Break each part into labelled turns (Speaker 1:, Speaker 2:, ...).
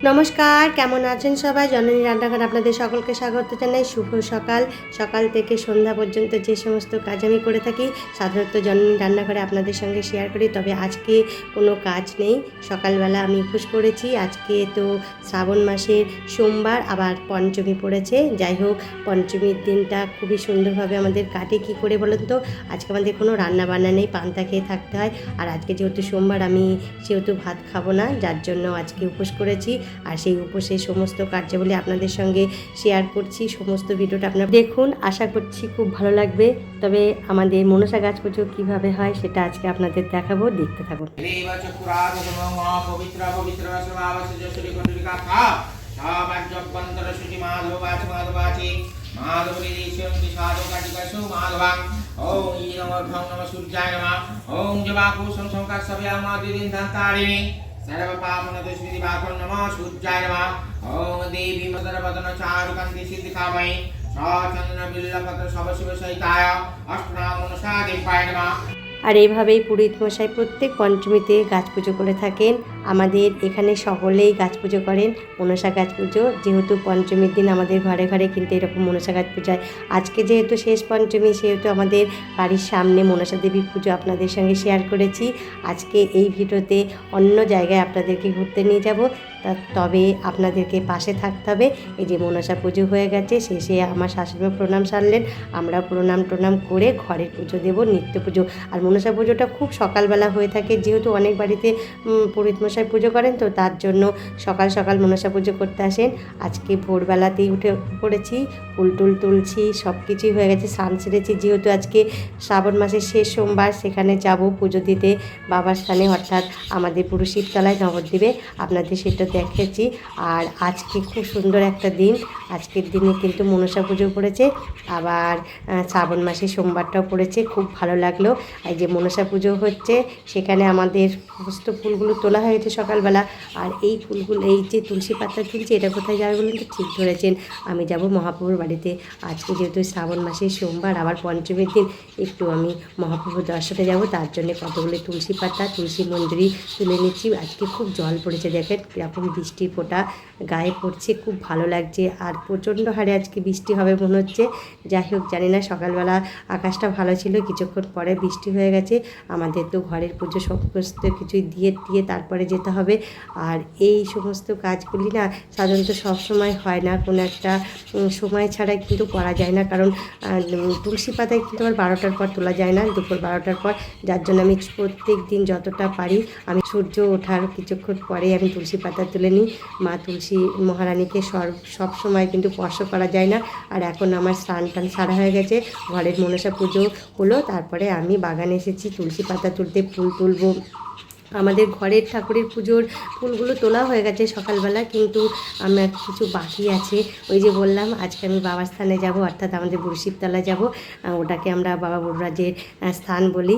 Speaker 1: নমস্কার, কেমন আছেন সবাই? জননী রান্নাঘর আপনাদের সকলকে স্বাগত জানাই। শুভ সকাল। সকাল থেকে সন্ধ্যা পর্যন্ত যে সমস্ত কাজ আমি করে থাকি সাধারণত জননী রান্নাঘরে আপনাদের সঙ্গে শেয়ার করি। তবে আজকে কোনো কাজ নেই। সকালবেলা আমি উপোস করেছি। আজকে তো শ্রাবণ মাসের সোমবার, আবার পঞ্চমী পড়েছে। যাই হোক, পঞ্চমীর দিনটা খুবই সুন্দরভাবে আমাদের কাটে। কী করে বলুন তো? আজকে আমাদের কোনো রান্না বান্না নেই, পান্তা খেয়ে থাকতে হয়। আর আজকে যেহেতু সোমবার, আমি সেহেতু ভাত খাবো না, যার জন্য আজকে উপোস করেছি। আর সেই উপোসের সমস্ত কার্যাবলী আপনাদের সঙ্গে শেয়ার করছি। সমস্ত ভিডিওটা আপনারা দেখুন, আশা করছি খুব ভালো লাগবে। তবে আমাদের মনসা গাছ পুজো কীভাবে হয় সেটা আজকে আপনাদের দেখাবো, দেখতে থাকুন।
Speaker 2: सर्वपापनदुष्विधिभागं नमः सूर्याय नमः। ॐ देवी मदरवदन चारुकान्ति सिद्धिकामयि सचन्द्रबिल्लपत्र शवशिवसहिताय अष्टनामनसा देवाय नमः।
Speaker 1: আর এইভাবেই পুরোহিত মশাই প্রত্যেক পঞ্চমীতে গাছ পুজো করে থাকেন। আমাদের এখানে সকলেই গাছ পুজো করেন, মনসা গাছ পুজো। যেহেতু পঞ্চমীর দিন আমাদের ঘরে ঘরে কিন্তু এরকম মনসা গাছ পুজো হয়। আজকে যেহেতু শেষ পঞ্চমী, সেহেতু আমাদের বাড়ির সামনে মনসা দেবী পুজো আপনাদের সঙ্গে শেয়ার করেছি। আজকে এই ভিডিওতে অন্য জায়গায় আপনাদেরকে ঘুরতে নিয়ে যাব, তবে আপনাদেরকে পাশে থাকতে হবে। এই যে মনসা পুজো হয়ে গেছে, শেষে আমার শাশুড়িমা প্রণাম সারলেন, আমরা প্রণাম করে ঘরের পুজো দেব, নিত্য পুজো। আর মনসা পুজোটা খুব সকালবেলা হয়ে থাকে, যেহেতু অনেক বাড়িতে পুরোহিত মশাই পুজো করেন, তো তার জন্য সকাল সকাল মনসা পুজো করতে আসেন। আজকে ভোরবেলাতেই উঠে পড়েছি, ফুল টুল তুলছি, সব কিছুই হয়ে গেছে, স্নান সেরেছি। যেহেতু আজকে শ্রাবণ মাসের শেষ সোমবার, সেখানে যাব পুজো দিতে বাবার স্থানে, অর্থাৎ আমাদের পুরো শিবতলায় নবদ্বীপে। আপনাদের সেটা দেখেছি। আর আজকে খুব সুন্দর একটা দিন। আজকের দিনে কিন্তু মনসা পুজো পড়েছে, আবার শ্রাবণ মাসে সোমবারটাও পড়েছে। খুব ভালো লাগলো। এই যে মনসা পুজো হচ্ছে, সেখানে আমাদের সমস্ত ফুলগুলো তোলা হয়েছে সকালবেলা। আর এই ফুলগুলো, এই যে তুলসী পাতা তুলছি, এটা কোথায় যাবে বলুন তো? ঠিক ধরেছেন, আমি যাব মহাপ্রভুর বাড়িতে। আজকে যেহেতু শ্রাবণ মাসের সোমবার, আবার পঞ্চমীর দিন, একটু আমি মহাপ্রভুর দর্শনে যাব। তার জন্য কতগুলো তুলসী পাতা, তুলসী মঞ্জুরি তুলে নিচ্ছি। আজকে খুব জল পড়েছে, দেখেন কীরকম বৃষ্টি ফোঁটা গায়ে পড়ছে, খুব ভালো লাগছে। আর প্রচণ্ড হারে আজকে বৃষ্টি হবে মনে হচ্ছে। যাই হোক, জানি না, সকালবেলা আকাশটা ভালো ছিল, কিছুক্ষণ পরে বৃষ্টি হয়ে গেছে। আমাদের তো ঘরের পুজো সমস্ত কিছুই দিয়ে তারপরে যেতে হবে। আর এই সমস্ত কাজগুলি না সাধারণত সবসময় হয় না, কোনো একটা সময় ছাড়াই কিন্তু করা যায় না। কারণ তুলসী পাতায় কিন্তু আবার 12টার পর তোলা যায় না, দুপুর 12টার পর। যার জন্য আমি প্রত্যেক দিন যতটা পারি, আমি সূর্য ওঠার কিছুক্ষণ পরে আমি তুলসী পাতা তুলে নিই। মা তুলসী মহারানীকে সব সময় কিন্তু স্পর্শ করা যায় না। আর এখন আমার স্নান টান সারা হয়ে গেছে, ঘরের মনসা পুজো হলো, তারপরে আমি বাগানে এসেছি তুলসী পাতা তুলতে, ফুল তুলব। আমাদের ঘরের ঠাকুরের পুজোর ফুলগুলো তোলা হয়ে গেছে সকালবেলা, কিন্তু আমার কিছু বাকি আছে। ওই যে বললাম, আজকে আমি বাবার স্থানে যাব, অর্থাৎ আমাদের বুড়ো শিবতলা যাব। ওটাকে আমরা বাবা বুড়োরাজের স্থান বলি।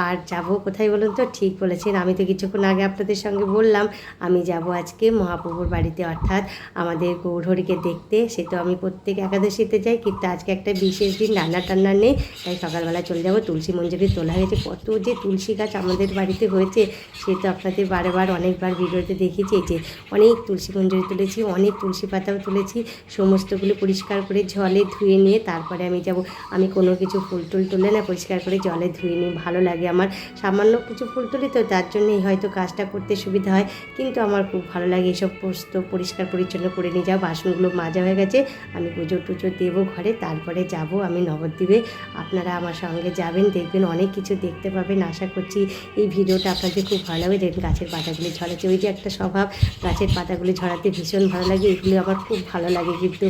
Speaker 1: আর যাব কোথায় বলুন তো? ঠিক বলেছেন, আমি তো কিছুক্ষণ আগে আপনাদের সঙ্গে বললাম আমি যাব আজকে মহাপ্রভুর বাড়িতে, অর্থাৎ আমাদের গৌরহরিকে দেখতে। সে তো আমি প্রত্যেক একাদশীতে যাই, কিন্তু আজকে একটা বিশেষ দিন, রান্না টান্না নেই, তাই সকালবেলা চলে যাব। তুলসী মঞ্জুরি তোলা হয়েছে, কত যে তুলসী গাছ আমাদের বাড়িতে হয়েছে সে তো আপনাদের বারবার অনেকবার ভিডিওতে দেখিয়েছি। যে অনেক তুলসী মঞ্জুরি তুলেছি, অনেক তুলসী পাতাও তুলেছি। সমস্তগুলো পরিষ্কার করে জলে ধুয়ে নিয়ে তারপরে আমি যাব। আমি কোনো কিছু ফুল টুল তুলে না, পরিষ্কার করে জলে ধুয়ে নিই, ভালো লাগে আমার। সামান্য কিছু ফুল তুলি তো, তার জন্যই হয়তো কাজটা করতে সুবিধা হয়, কিন্তু আমার খুব ভালো লাগে এসব পোস্ত পরিষ্কার পরিচ্ছন্ন করে নিয়ে যাও। বাসনগুলো মাজা হয়ে গেছে, আমি পুজো টুজো দেবো ঘরে, তারপরে যাব আমি নবদ্বীপে। আপনারা আমার সঙ্গে যাবেন, দেখবেন অনেক কিছু দেখতে পাবেন। আশা করছি এই ভিডিওটা আপনাদের খুব ভালো লাগবে। দেখুন গাছের পাতাগুলি ঝরাচ্ছে, ওই যে একটা স্বভাব, গাছের পাতাগুলি ঝরাতে ভীষণ ভালো লাগে। এগুলো আমার খুব ভালো লাগে, কিন্তু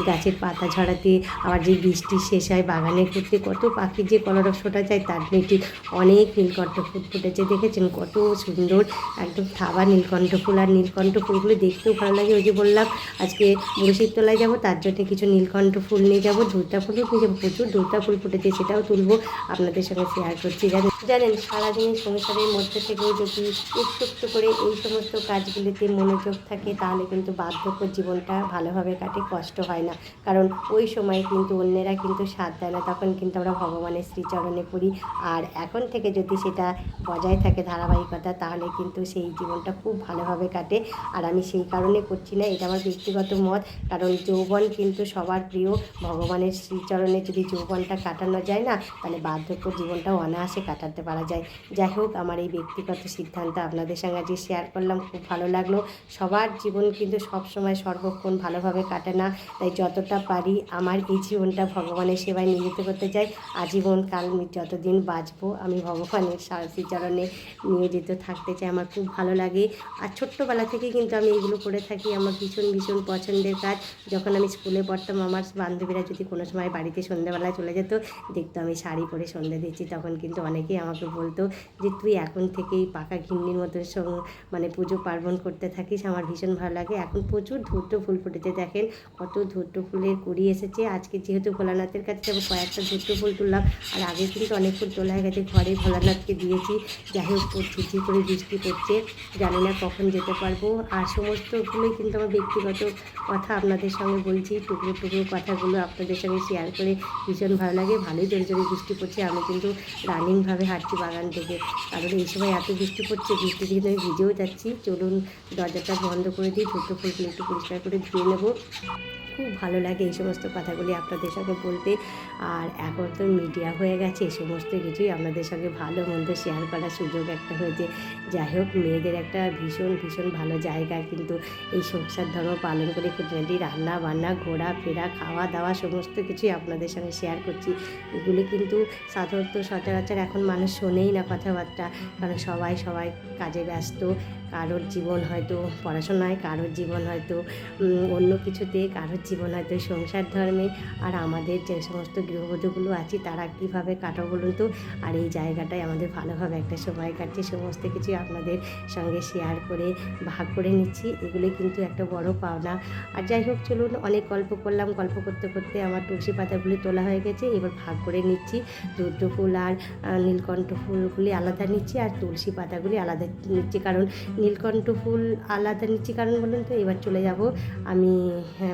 Speaker 1: গাছের পাতা ঝরাতে। আবার যে বৃষ্টি শেষ হয়, বাগানে ঘুরতে কত পাখির যে কলরব ফোটা যায়, তার নিচে অনেক নীলকণ্ঠ ফুল ফুটেছে, দেখেছেন কত সুন্দর, একদম থাবা নীলকণ্ঠ ফুল। আর নীলকণ্ঠ ফুলগুলো দেখতেও ভালো লাগে। ওই যে বললাম আজকে বুড়ো শিবতলায় যাবো, তার জন্য কিছু নীলকণ্ঠ ফুল নিয়ে যাবো, ধূর্তা ফুলও নিয়ে যাবো, প্রচুর ধূর্তা ফুল ফুটেছে, সেটাও তুলবো, আপনাদের সঙ্গে শেয়ার করছি। জানেন সারাদিনের সংসারের মধ্যে বয়সে থেকেও যদি একটু একটু করে এই সমস্ত কাজগুলিতে মনোযোগ থাকে তাহলে কিন্তু বার্ধক্য জীবনটা ভালোভাবে কাটে, কষ্ট হয় না। কারণ ওই সময় কিন্তু অন্যেরা কিন্তু সাথ দেয় না, তখন কিন্তু আমরা ভগবানের শ্রীচরণে পড়ি। আর এখন থেকে যদি সেটা বজায় থাকে ধারাবাহিকতা, তাহলে কিন্তু সেই জীবনটা খুব ভালোভাবে কাটে। আর আমি সেই কারণে করছি না, এটা আমার ব্যক্তিগত মত। কারণ যৌবন কিন্তু সবার প্রিয়, ভগবানের শ্রীচরণে যদি যৌবনটা কাটানো যায় না, তাহলে বার্ধক্য জীবনটাও অনায়াসে কাটাতে পারা যায়। যাই হোক, আমার এই ব্যক্তিগত সিদ্ধান্ত আপনাদের সঙ্গে আজকে শেয়ার করলাম, খুব ভালো লাগলো। সবার জীবন কিন্তু সবসময় সর্বক্ষণ ভালোভাবে কাটে না, তাই যতটা পারি আমার এই জীবনটা ভগবানের সেবায় নিয়োজিত করতে চাই। আজীবন কাল যতদিন বাঁচবো আমি ভগবানের শ্রীচরণে নিয়োজিত থাকতে চাই, আমার খুব ভালো লাগে। আর ছোট্টবেলা থেকে কিন্তু আমি এইগুলো করে থাকি, আমার ভীষণ ভীষণ পছন্দের কাজ। যখন আমি স্কুলে পড়তাম, আমার বান্ধবীরা যদি কোনো সময় বাড়িতে সন্ধ্যাবেলায় চলে যেত, দেখতো আমি শাড়ি পরে সন্ধ্যা দিচ্ছি, তখন কিন্তু অনেকেই আমাকে বলতো যে তুই এখন থেকেই পাকা ঘিন্নির মতো মানে পুজো পার্বণ করতে থাকিস। আমার ভীষণ ভালো লাগে। এখন প্রচুর ধূর্ত ফুল ফুটেছে, দেখেন কত ধূর্ত ফুলের কুড়ি এসেছে। আজকে যেহেতু ভোলানাথের কাছে যাবো, কয়েকটা ধূর্ত ফুল তুললাম। আর আগে কিন্তু অনেক ফুল তোলা হয়ে গেছে, ঘরে ভোলানাথকে দিয়েছি। যাই হোক, ঝিরঝির করে বৃষ্টি পড়ছে, জানি না কখন যেতে পারবো। আর সমস্তগুলোই কিন্তু আমার ব্যক্তিগত কথা আপনাদের সঙ্গে বলছি, টুকরো টুকরো কথাগুলো আপনাদের সঙ্গে শেয়ার করে ভীষণ ভালো লাগে। ভালোই জোরে জোরে বৃষ্টি পড়ছে, আমি কিন্তু রানিংভাবে হাঁটছি বাগান থেকে, কারণ এই সময় এত বৃষ্টি পড়ছে, বৃষ্টি দিয়ে আমি ভিজেও যাচ্ছি। চলুন দরজাটা বন্ধ করে দিই, ছোটো ফুলগুলো একটু পরিষ্কার করে ধুয়ে নেবো। খুব ভালো লাগে এই সমস্ত কথাগুলি আপনাদের সঙ্গে বলতে। আর এখন তো মিডিয়া হয়ে গেছে, এই সমস্ত কিছুই আপনাদের সঙ্গে ভালো মন্দ শেয়ার করার সুযোগ একটা হয়েছে। যাই হোক, মেয়েদের একটা ভীষণ ভীষণ ভালো জায়গা কিন্তু এই সংসার ধর্ম পালন করে, খুঁটিনাটি রান্না বান্না, ঘোরাফেরা, খাওয়া দাওয়া সমস্ত কিছুই আপনাদের সঙ্গে শেয়ার করছি। এগুলি কিন্তু সাধারণত সচরাচর এখন মানুষ শোনেই না কথাবার্তা, কারণ সবাই কাজে ব্যস্ত। কারোর জীবন হয়তো পড়াশোনায়, কারোর জীবন হয়তো অন্য কিছুতে, কারোর জীবন হয়তো সংসার ধর্মে। আর আমাদের যে সমস্ত গৃহবধূগুলো আছি, তারা কীভাবে কাটাবো বলুন তো। আর এই জায়গাটায় আমাদের ভালোভাবে একটা সময় কাটছে, সমস্ত কিছুই আপনাদের সঙ্গে শেয়ার করে ভাগ করে নিচ্ছি। এগুলি কিন্তু একটা বড় পাওনা। আর যাই হোক, চলুন, অনেক গল্প করলাম, গল্প করতে করতে আমার তুলসী পাতাগুলি তোলা হয়ে গেছে। এবার ভাগ করে নিচ্ছি, রুদ্র ফুল আর নীলকণ্ঠ ফুলগুলি আলাদা নিচ্ছি, আর তুলসী পাতাগুলি আলাদা নিচ্ছি। কারণ নীলকণ্ঠ ফুল আলাদা নিচ্ছি কারণ বলুন তো, এবার চলে যাব আমি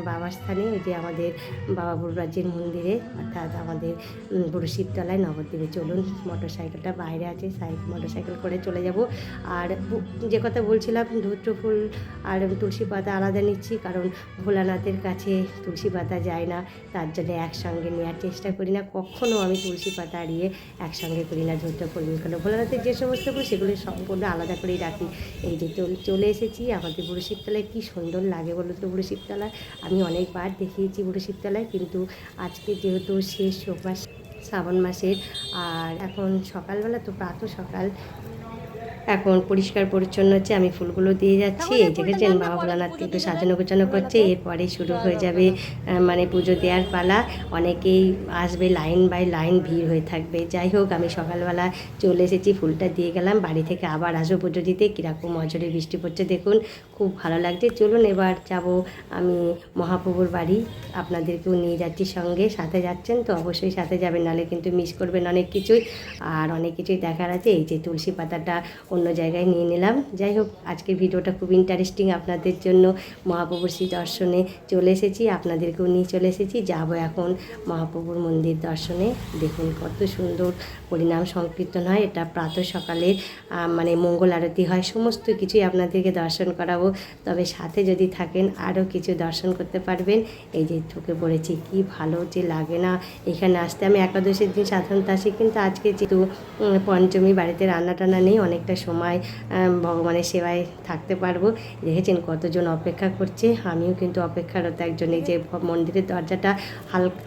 Speaker 1: বাবার স্থানে, ওই যে আমাদের বাবা বুড়রাজ্যের মন্দিরে, অর্থাৎ আমাদের বুড়ো শিবতলায় নবদ্বীপে। চলুন, মোটরসাইকেলটা বাইরে আছে, মোটরসাইকেল করে চলে যাব। আর যে কথা বলছিলাম, ধূত্র ফুল আর তুলসী পাতা আলাদা নিচ্ছি, কারণ ভোলানাথের কাছে তুলসী পাতা যায় না, তার জন্য একসঙ্গে নেওয়ার চেষ্টা করি না। কখনও আমি তুলসী পাতা হারিয়ে একসঙ্গে করি না ধূত্র ফুল। কারণ ভোলানাথের যে সমস্ত ফুল, সেগুলো সম্পূর্ণ আলাদা করেই রাখি। এই যে চলে এসেছি আমাদের বুড়ো শিবতলায়। কী সুন্দর লাগে বলুন তো বুড়ো শিবতলায়। আমি অনেকবার দেখিয়েছি বুড়ো শিবতলায়, কিন্তু আজকে যেহেতু শেষ সোমবার শ্রাবণ মাসের, আর এখন সকালবেলা তো প্রাতঃ সকাল, এখন পরিষ্কার পরিচ্ছন্ন হচ্ছে, আমি ফুলগুলো দিয়ে যাচ্ছি। এই দেখেছেন বাবা ভোলানাথকে একটু সাজানো গোছানো করছে, এরপরে শুরু হয়ে যাবে মানে পুজো দেওয়ার পালা। অনেকেই আসবে, লাইন বাই লাইন ভিড় হয়ে থাকবে। যাই হোক, আমি সকালবেলা চলে এসেছি, ফুলটা দিয়ে গেলাম, বাড়ি থেকে আবার আসবো পুজো দিতে। কীরকম অঝরে বৃষ্টি পড়ছে দেখুন, খুব ভালো লাগছে। চলুন এবার যাব আমি মহাপ্রভুর বাড়ি, আপনাদেরকেও নিয়ে যাচ্ছি সঙ্গে। সাথে যাচ্ছেন তো অবশ্যই সাথে যাবেন, নাহলে কিন্তু মিস করবেন অনেক কিছুই। আর অনেক কিছুই দেখার আছে। এই যে তুলসী পাতাটা অন্য জায়গায় নিয়ে নিলাম। যাই হোক, আজকের ভিডিওটা খুব ইন্টারেস্টিং আপনাদের জন্য। মহাপ্রভুর শ্রী দর্শনে চলে এসেছি, আপনাদেরকেও নিয়ে চলে এসেছি। যাব এখন মহাপ্রভুর মন্দির দর্শনে। দেখুন কত সুন্দর পরিণাম সংকীর্তন হয়, এটা প্রাতঃ সকালে মানে মঙ্গল আরতি হয়, সমস্ত কিছুই আপনাদেরকে দর্শন করাবো। তবে সাথে যদি থাকেন আরও কিছু দর্শন করতে পারবেন। এই যে ঢুকে পড়েছি, কি ভালো যে লাগে না এখানে আসতে। আমি একাদশীর দিন সাধারণত আসি, কিন্তু আজকে যেহেতু পঞ্চমী, বাড়িতে রান্না টান্না নেই, অনেকটা সময় ভগবানের সেবায় থাকতে পারবো। দেখেছেন কতজন অপেক্ষা করছে, আমিও কিন্তু অপেক্ষারত একজন। এই যে মন্দিরের দরজাটা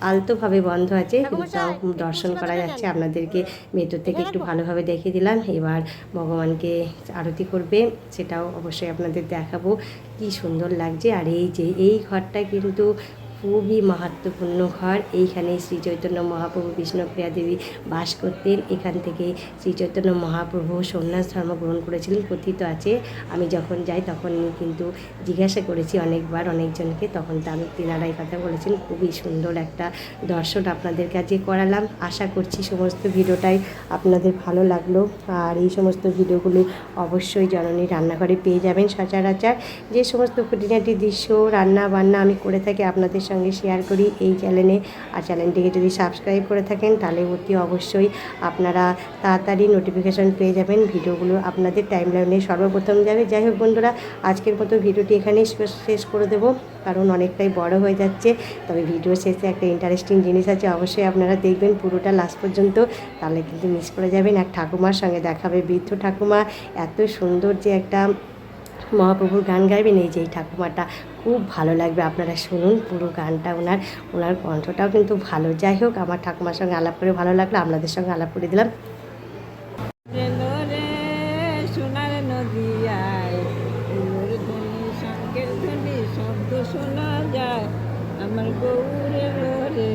Speaker 1: আলতোভাবে বন্ধ আছে, কিন্তু তাও দর্শন করা যাচ্ছে। আপনাদেরকে ভেতর থেকে একটু ভালোভাবে দেখিয়ে দিলাম। এবার ভগবানকে আরতি করবে, সেটাও অবশ্যই আপনাদের দেখাবো। কি সুন্দর লাগছে। আর এই যে এই ঘরটা কিন্তু খুবই মাহাত্ম্যপূর্ণ ঘর। এইখানে শ্রী চৈতন্য মহাপ্রভু বিষ্ণুপ্রিয়া দেবী বাস করতেন। এখান থেকে শ্রী চৈতন্য মহাপ্রভু সন্ন্যাস ধর্ম গ্রহণ করেছিলেন কথিত আছে। আমি যখন যাই তখন কিন্তু জিজ্ঞাসা করেছি অনেকবার অনেকজনকে, তখন তিনারাই কথা বলেছেন। খুবই সুন্দর একটা দর্শন আপনাদের কাছে করালাম। আশা করছি সমস্ত ভিডিওটাই আপনাদের ভালো লাগলো। আর এই সমস্ত ভিডিওগুলি অবশ্যই জননীর রান্নাঘরে পেয়ে যাবেন। সচরাচর যে সমস্ত খুঁটিনাটি দৃশ্য রান্না বান্না আমি করে থাকি আপনাদের সঙ্গে শেয়ার করি এই চ্যানেলে। আর চ্যানেলটিকে যদি সাবস্ক্রাইব করে থাকেন তাহলে অতি অবশ্যই আপনারা তাড়াতাড়ি নোটিফিকেশন পেয়ে যাবেন। ভিডিওগুলো আপনাদের টাইমলাইনে সর্বপ্রথম যাবে। যাই হোক বন্ধুরা, আজকের মতো ভিডিওটি এখানেই শেষ করে দেবো, কারণ অনেকটাই বড় হয়ে যাচ্ছে। তবে ভিডিও শেষে একটা ইন্টারেস্টিং জিনিস আছে, অবশ্যই আপনারা দেখবেন পুরোটা লাস্ট পর্যন্ত, তাহলে কিন্তু মিস করে যাবেন। এক ঠাকুমার সঙ্গে দেখাবে, বৃদ্ধ ঠাকুমা, এত সুন্দর যে একটা মহাপ্রভুর গান গাইবেন। এই যে এই ঠাকুমাটা খুব ভালো লাগবে, আপনারা শুনুন পুরো গানটা। ওনার কণ্ঠটাও কিন্তু ভালো। যাই হোক, আমার ঠাকুমার সঙ্গে আলাপ করে ভালো লাগলো, আপনাদের সঙ্গে আলাপ করে দিলাম।
Speaker 3: সোনার নদিয়ায় ফুলের ধ্বনি শঙ্কের ধ্বনি শব্দ শোনা যায়। আমার গৌর এলো রে,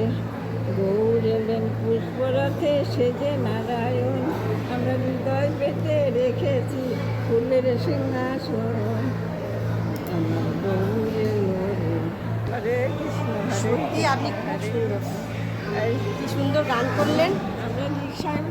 Speaker 3: গৌর এলেন পুষ্পরথে সেজে নারায়ণ। আমরা হৃদয় পেতে রেখেছি ফুলের সিংহাসন। আমার গৌর এলো রে। হরে কৃষ্ণ, হরে
Speaker 1: সত্যি আপনি খুব সুন্দর,
Speaker 3: কৃষ্ণ।
Speaker 1: কি সুন্দর গান করলেন।
Speaker 3: আমরা রিক্সায়